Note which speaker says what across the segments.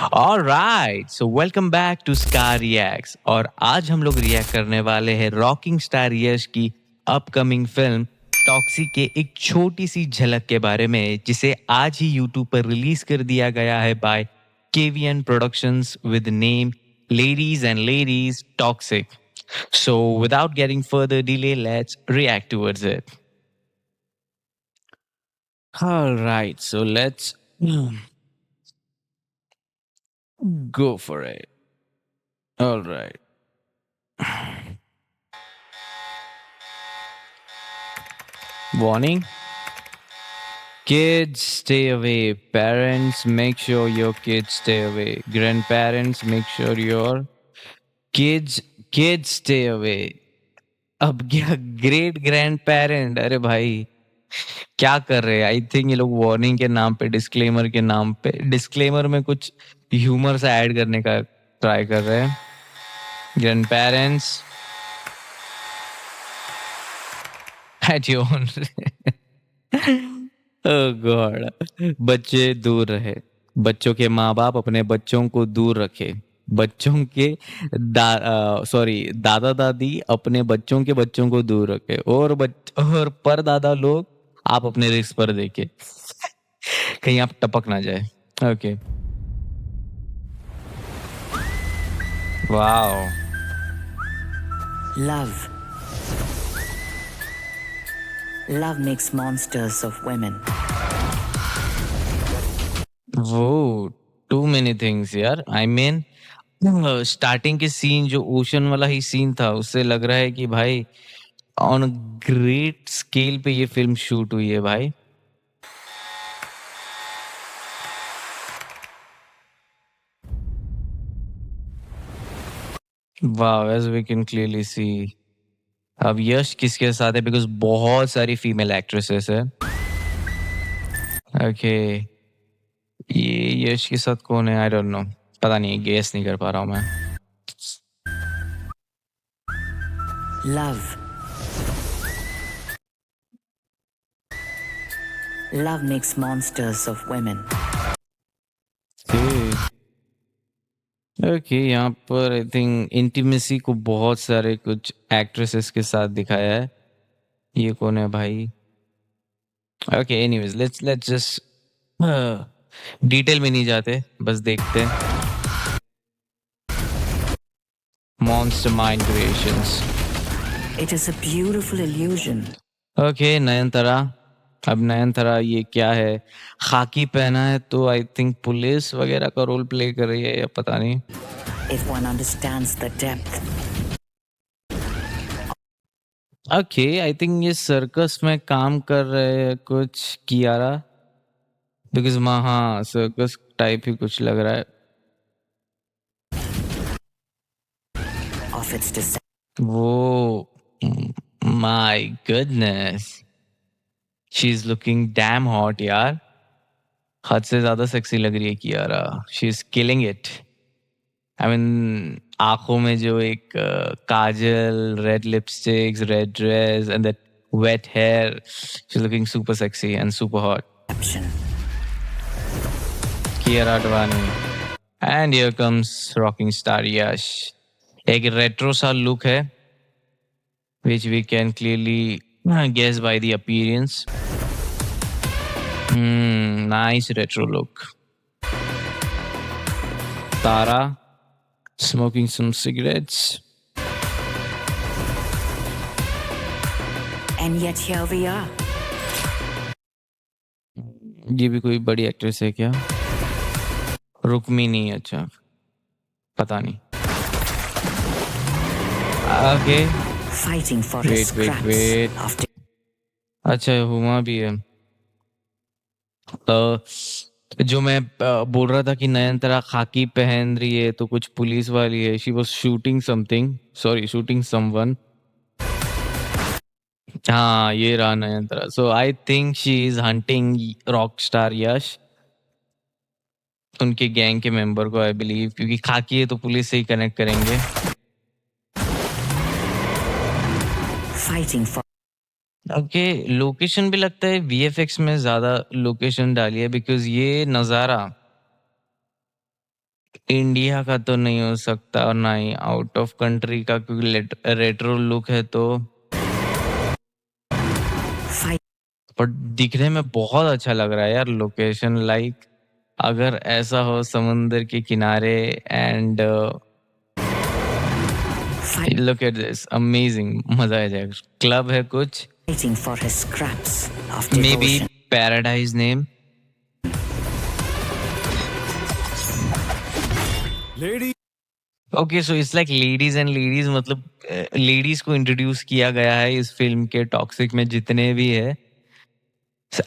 Speaker 1: Alright so welcome back to Star Reacts और आज हम लोग रिएक्ट करने वाले हैं रॉकिंग स्टार यश की अपकमिंग फिल्म टॉक्सी के एक छोटी सी झलक के बारे में जिसे आज ही यूट्यूब पर रिलीज कर दिया गया है by KVN productions with name ladies Toxic. So without getting further delay, let's react towards it. All right, so let's go for it. All right. Warning. Kids, stay away. Parents, make sure your kids stay away. Grandparents, make sure your kids stay away. अब क्या great grand parent, अरे भाई क्या कर रहे हैं? आई think ये लोग वार्निंग के नाम पे, डिस्क्लेमर के नाम पे, डिस्क्लेमर में कुछ ह्यूमर सा ऐड करने का ट्राई कर रहे हैं. Grand parents at your own. Oh God. बच्चे दूर रहे. बच्चों के माँ बाप अपने बच्चों को दूर रखे. बच्चों के दादा दादी अपने बच्चों के बच्चों को दूर रखे. और परदादा लोग आप अपने रिस्क पर देखे. कहीं आप टपक ना जाए. Okay. Wow.
Speaker 2: Love. Love makes monsters of women.
Speaker 1: वो टू मेनी थिंग्स यार. आई मीन स्टार्टिंग के सीन जो ओशन वाला ही सीन था उससे लग रहा है कि भाई ऑन ग्रेट स्केल पे ये फिल्म शूट हुई है भाई. वाह, as we can clearly see. अब यश किसके साथ है? बिकॉज बहुत सारी फीमेल एक्ट्रेसेस है. ओके. ये यश के साथ कौन है? I don't know. पता नहीं, गेस नहीं कर पा रहा हूँ मैं.
Speaker 2: Love. Love makes monsters of women.
Speaker 1: Okay. यहाँ पर आई थिंक इंटीमेसी को बहुत सारे कुछ एक्ट्रेसेस के साथ दिखाया है. ये कौन है भाई? Okay. Anyways let's just detail में नहीं जाते, बस देखते हैं. Monster mind creations.
Speaker 2: It is a beautiful illusion.
Speaker 1: Okay. Nayanthara. अब नयनतारा ये क्या है? खाकी पहना है तो आई थिंक पुलिस वगैरह का रोल प्ले कर रही है या पता नहीं.
Speaker 2: If one understands the depth.
Speaker 1: Okay. I think ये सर्कस में काम कर रहे हैं कुछ कियारा. बिकॉज हाँ, सर्कस टाइप ही कुछ लग रहा है.
Speaker 2: Of its descent.
Speaker 1: वो my goodness. She is looking damn hot यार. हद से ज्यादा सेक्सी लग रही है Kiara. She is killing it. I mean आंखों में जो एक kajal, red lipsticks, red dress and that wet hair. She is looking super sexy and super hot. Kiara Advani. And here comes rocking star Yash. एक रेट्रो सा लुक है which we can clearly guess by the appearance. Nice retro look. Tara smoking some cigarettes.
Speaker 2: And yet here we are.
Speaker 1: ये भी कोई बड़ी actress है क्या? रुक्मिनी. अच्छा, पता नहीं. Okay.
Speaker 2: Fighting for his scraps.
Speaker 1: wait.
Speaker 2: After
Speaker 1: अच्छा, हुआ भी है. जो मैं बोल रहा था कि नयनतारा खाकी पहन रही है तो कुछ पुलिस वाली है. She was shooting something, sorry shooting someone. हाँ, ये रहा Nayanthara. So I think she is hunting rock star Yash, उनके गैंग के मेंबर को. आई बिलीव क्योंकि खाकी है तो पुलिस से ही कनेक्ट करेंगे.
Speaker 2: fighting for.
Speaker 1: ओके. लोकेशन भी लगता है वीएफएक्स में ज्यादा लोकेशन डाली है बिकॉज ये नजारा इंडिया का तो नहीं हो सकता और ना ही आउट ऑफ कंट्री का, क्योंकि रेट्रो लुक है तो।
Speaker 2: Fight.
Speaker 1: पर दिखने में बहुत अच्छा लग रहा है यार लोकेशन, लाइक अगर ऐसा हो समुंदर के किनारे and look at this amazing, मजा आ जाएगा। क्लब है कुछ,
Speaker 2: Fighting for his scraps of
Speaker 1: may be
Speaker 2: devotion.
Speaker 1: Paradise name.
Speaker 3: Lady
Speaker 1: okay, so it's like ladies and ladies, मतलब लेडीज को इंट्रोड्यूस किया गया है इस फिल्म के टॉक्सिक में जितने भी है।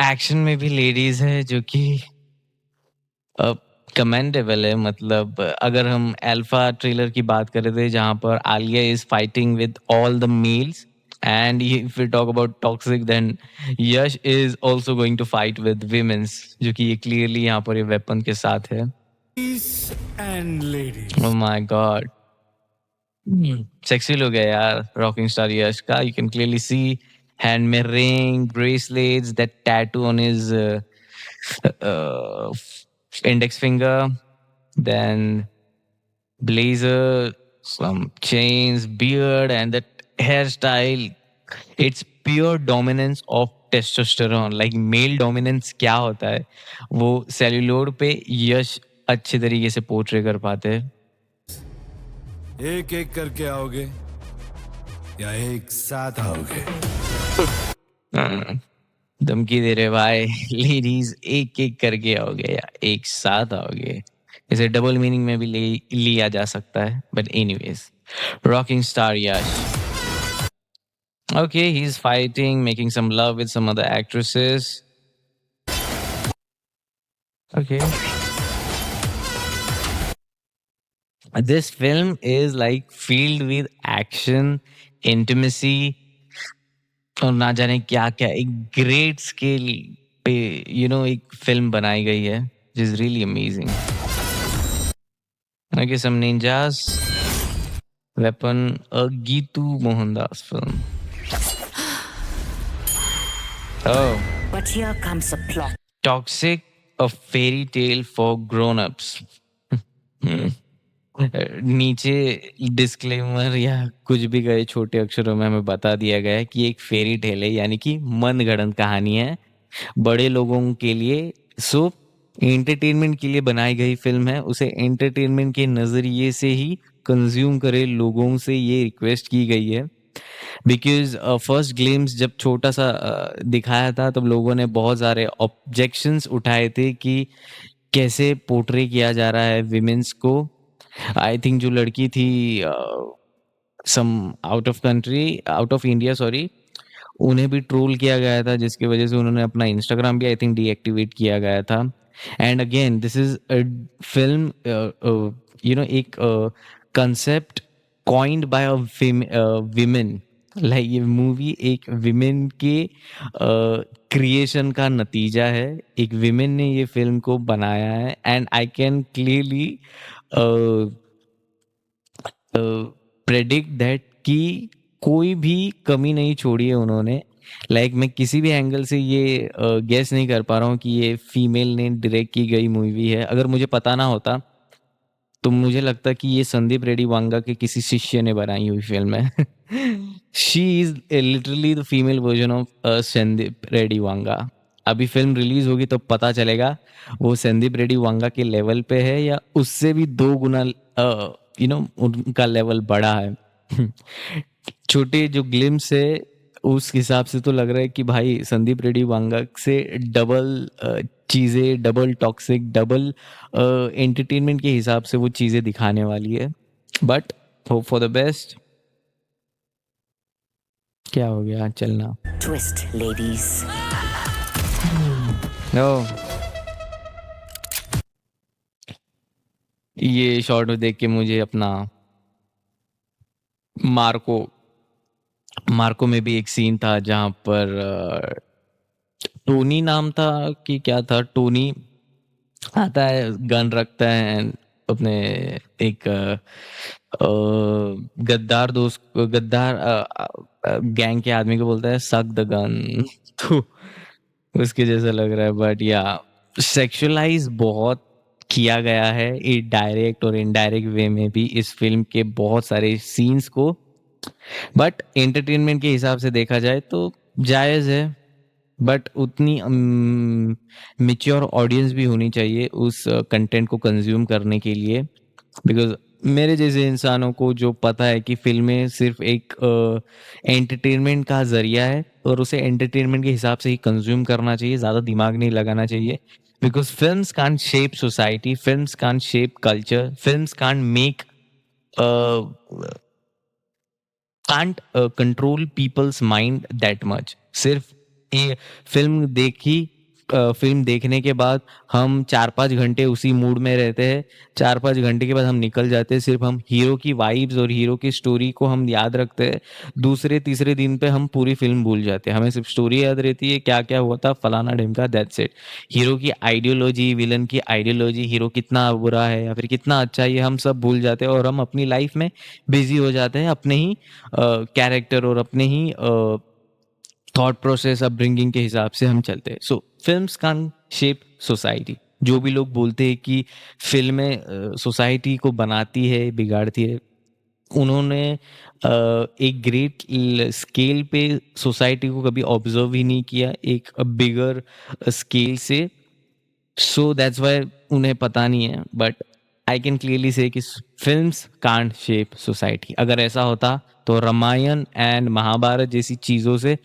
Speaker 1: एक्शन में भी लेडीज है जो कि कमेंडेबल है। मतलब अगर हम अल्फा ट्रेलर की बात कर रहे थे जहां पर Alia is fighting with all the males, and if we talk about Toxic then Yash is also going to fight with womens, जो कि ये क्लियरली यहाँ पर ये वेपन के साथ है।
Speaker 3: And ladies
Speaker 1: oh my god, sexy look है यार रॉकिंग स्टार यश का। You can clearly see hand में ring, bracelets, that tattoo on his index finger, then blazer, some chains, beard, and that hairstyle. It's pure dominance of testosterone. Like male dominance क्या होता है वो सेल्यूलोड पे यश अच्छे तरीके से पोर्ट्रे कर पाते हैं।
Speaker 3: एक एक करके आओगे या एक साथ आओगे?
Speaker 1: हाँ, धमकी दे रहे भाई, लेडीज एक एक करके आओगे या एक साथ आओगे, इसे डबल मीनिंग में भी लिया जा सकता है। But anyways, rocking star Yash, okay, he's fighting, making some love with some other actresses. Okay, this film is like filled with action, intimacy, और ना जाने क्या क्या, एक ग्रेट स्केल पे एक फिल्म बनाई गई है, which is really amazing. Okay, some ninjas, weapon, a Geetu Mohandas film. Oh,
Speaker 2: But here comes a plot
Speaker 1: Toxic, a fairy tale for grown-ups. नीचे डिस्क्लेमर या कुछ भी गए छोटे अक्षरों में हमें बता दिया गया है कि एक फेरी टेल है, यानी कि मनगढ़ंत कहानी है बड़े लोगों के लिए। सो एंटरटेनमेंट के लिए बनाई गई फिल्म है, उसे एंटरटेनमेंट के नजरिए से ही कंज्यूम करे, लोगों से ये रिक्वेस्ट की गई है। बिकॉज फर्स्ट ग्लिम्स जब छोटा सा दिखाया था तब लोगों ने बहुत सारे ऑब्जेक्शंस उठाए थे कि कैसे पोर्ट्रे किया जा रहा है विमेंस को। आई थिंक जो लड़की थी some out of India sorry, उन्हें भी ट्रोल किया गया था, जिसकी वजह से उन्होंने अपना इंस्टाग्राम भी आई थिंक डीएक्टिवेट किया गया था। And again this is a film, एक concept coined by a women. Like ये मूवी एक विमेन के क्रिएशन का नतीजा है, एक विमेन ने ये फिल्म को बनाया है। And I can clearly predict that कि कोई भी कमी नहीं छोड़ी है उन्होंने। लाइक मैं किसी भी एंगल से ये गेस नहीं कर पा रहा हूँ कि ये फीमेल ने डायरेक्ट की गई मूवी है। अगर मुझे पता ना होता तो मुझे लगता कि ये संदीप रेड्डी वांगा के किसी शिष्य ने बनाई हुई फिल्म है। She is literally the female version of Sandeep Reddy Vanga. अभी फिल्म रिलीज होगी तो पता चलेगा वो संदीप रेड्डी वांगा के लेवल पे है या उससे भी 2 गुना उनका लेवल बड़ा है। छोटे जो ग्लिम्स है उस हिसाब से तो लग रहा है कि भाई संदीप रेड्डी वांगा से डबल चीजें, डबल टॉक्सिक, डबल एंटरटेनमेंट के हिसाब से वो चीजें दिखाने वाली है। But hope for the best. क्या हो गया, चलना
Speaker 2: twist, ladies.
Speaker 1: नो। ये शॉर्ट में देख के मुझे अपना मार्को में भी एक सीन था जहां पर टोनी नाम था कि क्या था, टोनी आता है, गन रखता है and अपने एक गद्दार दोस्त, गद्दार गैंग के आदमी को बोलता है सक द गन। तो उसके जैसा लग रहा है। बट या सेक्सुअलाइज बहुत किया गया है डायरेक्ट और इनडायरेक्ट वे में भी इस फिल्म के बहुत सारे सीन्स को, बट एंटरटेनमेंट के हिसाब से देखा जाए तो जायज़ है, बट उतनी मैच्योर ऑडियंस भी होनी चाहिए उस कंटेंट को कंज्यूम करने के लिए, बिकॉज मेरे जैसे इंसानों को जो पता है कि फिल्में सिर्फ एक एंटरटेनमेंट का जरिया है और उसे एंटरटेनमेंट के हिसाब से ही कंज्यूम करना चाहिए, ज़्यादा दिमाग नहीं लगाना चाहिए, because films can't shape society, films can't shape culture, films can't make can't control people's mind that much. सिर्फ ये फिल्म देखी, फिल्म देखने के बाद हम 4-5 घंटे उसी मूड में रहते हैं, 4-5 घंटे के बाद हम निकल जाते हैं, सिर्फ हम हीरो की वाइब्स और हीरो की स्टोरी को हम याद रखते हैं, दूसरे तीसरे दिन पे हम पूरी फिल्म भूल जाते हैं, हमें सिर्फ स्टोरी याद रहती है, क्या क्या हुआ था फलाना ढिमका, दैट्स इट। हीरो की आइडियोलॉजी, विलन की आइडियोलॉजी, हीरो कितना बुरा है या फिर कितना अच्छा है, ये हम सब भूल जाते हैं और हम अपनी लाइफ में बिजी हो जाते हैं अपने ही कैरेक्टर और अपने ही थॉट प्रोसेस अपब्रिंगिंग के हिसाब से हम चलते हैं। सो फिल्म्स कैन शेप सोसाइटी। जो भी लोग बोलते हैं कि फिल्में सोसाइटी को बनाती है, बिगाड़ती है, उन्होंने एक ग्रेट स्केल पे सोसाइटी को कभी ऑब्जर्व ही नहीं किया, एक बिगर स्केल से। सो दैट्स वाई उन्हें पता नहीं है, बट आई कैन क्लियरली से कि फिल्म्स कांट शेप सोसाइटी। अगर ऐसा होता तो रामायण एंड महाभारत जैसी चीज़ों से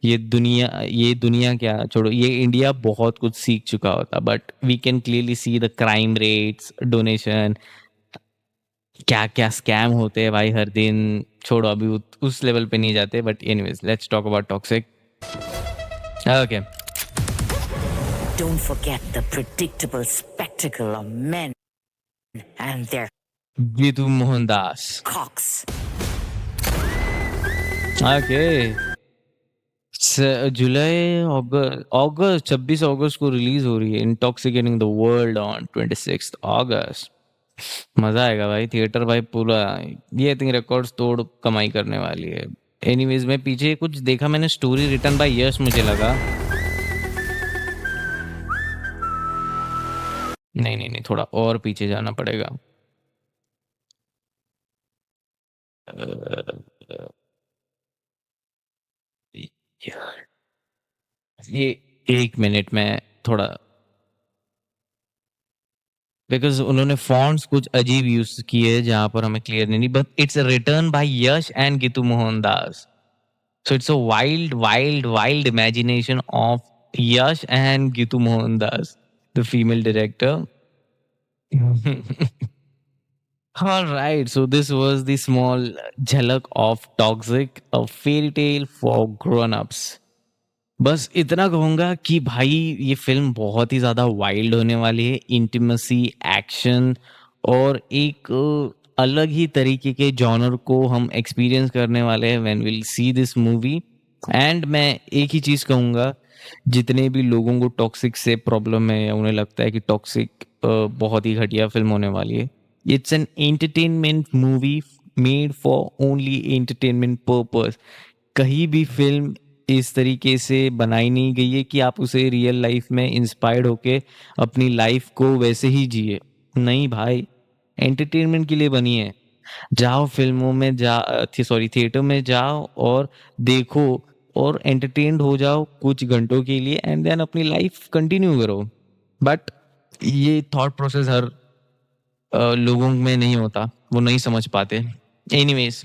Speaker 1: ये दुनिया क्या छोड़ो, ये इंडिया बहुत कुछ सीख चुका होता, but we can clearly see the crime rates, donation, क्या क्या स्कैम होते हैं भाई हर दिन। छोड़ो, अभी उस लेवल पे नहीं जाते, but anyways let's talk about toxic. Okay,
Speaker 2: Don't forget the predictable spectacle of men and their
Speaker 1: Geetu Mohandas.
Speaker 2: cocks.
Speaker 1: Okay, जुलाई अगस्त 26 अगस्त को रिलीज हो रही है इंटॉक्सिकेटिंग द वर्ल्ड ऑन 26 अगस्त। मजा आएगा भाई, थिएटर भाई पूरा, ये आई थिंक रिकॉर्ड्स तोड़ कमाई करने वाली है। एनीवेज मैं पीछे कुछ देखा, मैंने स्टोरी रिटन बाय यश, मुझे लगा नहीं, थोड़ा और पीछे जाना पड़ेगा। ये 1 मिनट में थोड़ा, बिकॉज उन्होंने फॉन्ट्स कुछ अजीब यूज किए जहां पर हमें क्लियर नहीं, but it's written by Yash and Geetu Mohandas. So it's a wild imagination of Yash and Geetu Mohandas, the female director. All right, so this was the small झलक of Toxic, a fairy tale for grown-ups. बस इतना कहूँगा कि भाई ये फिल्म बहुत ही ज़्यादा वाइल्ड होने वाली है, इंटीमेसी, एक्शन और एक अलग ही तरीके के जॉनर को हम एक्सपीरियंस करने वाले हैं when will see this movie. And मैं एक ही चीज़ कहूँगा, जितने भी लोगों को टॉक्सिक से प्रॉब्लम है या उन्हें लगता है कि टॉक्सिक बहुत ही घटिया फिल्म होने वाली है, it's an entertainment movie made for only entertainment purpose. कहीं भी फिल्म इस तरीके से बनाई नहीं गई है कि आप उसे रियल लाइफ में इंस्पायर्ड होके अपनी लाइफ को वैसे ही जिए। नहीं भाई, एंटरटेनमेंट के लिए बनी है। जाओ फिल्मों में थिएटर में जाओ और देखो और एंटरटेन्ड हो जाओ कुछ घंटों के लिए, एंड देन अपनी लाइफ कंटिन्यू करो। बट ये थॉट प्रोसेस हर लोगों में नहीं होता, वो नहीं समझ पाते। Anyways,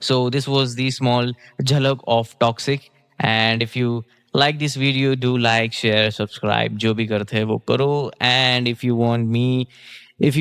Speaker 1: so this was the small jhalak of Toxic, and if you like this video, do like, share, subscribe, जो भी करते हैं वो करो। And if you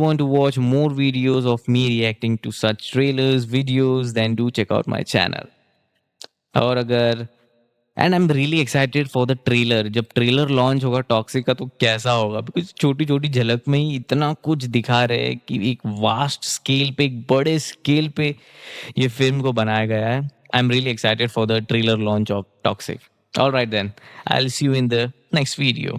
Speaker 1: want to watch more videos of me reacting to such trailers, videos, then do check out my channel. और अगर and I am really excited for the trailer, जब trailer launch होगा toxic का तो कैसा होगा, because छोटी छोटी झलक में ही इतना कुछ दिखा रहे हैं कि एक वास्ट स्केल पे, एक बड़े स्केल पे ये फिल्म को बनाया गया है। I am really excited for the trailer launch of Toxic. Alright then, I will see you in the next video.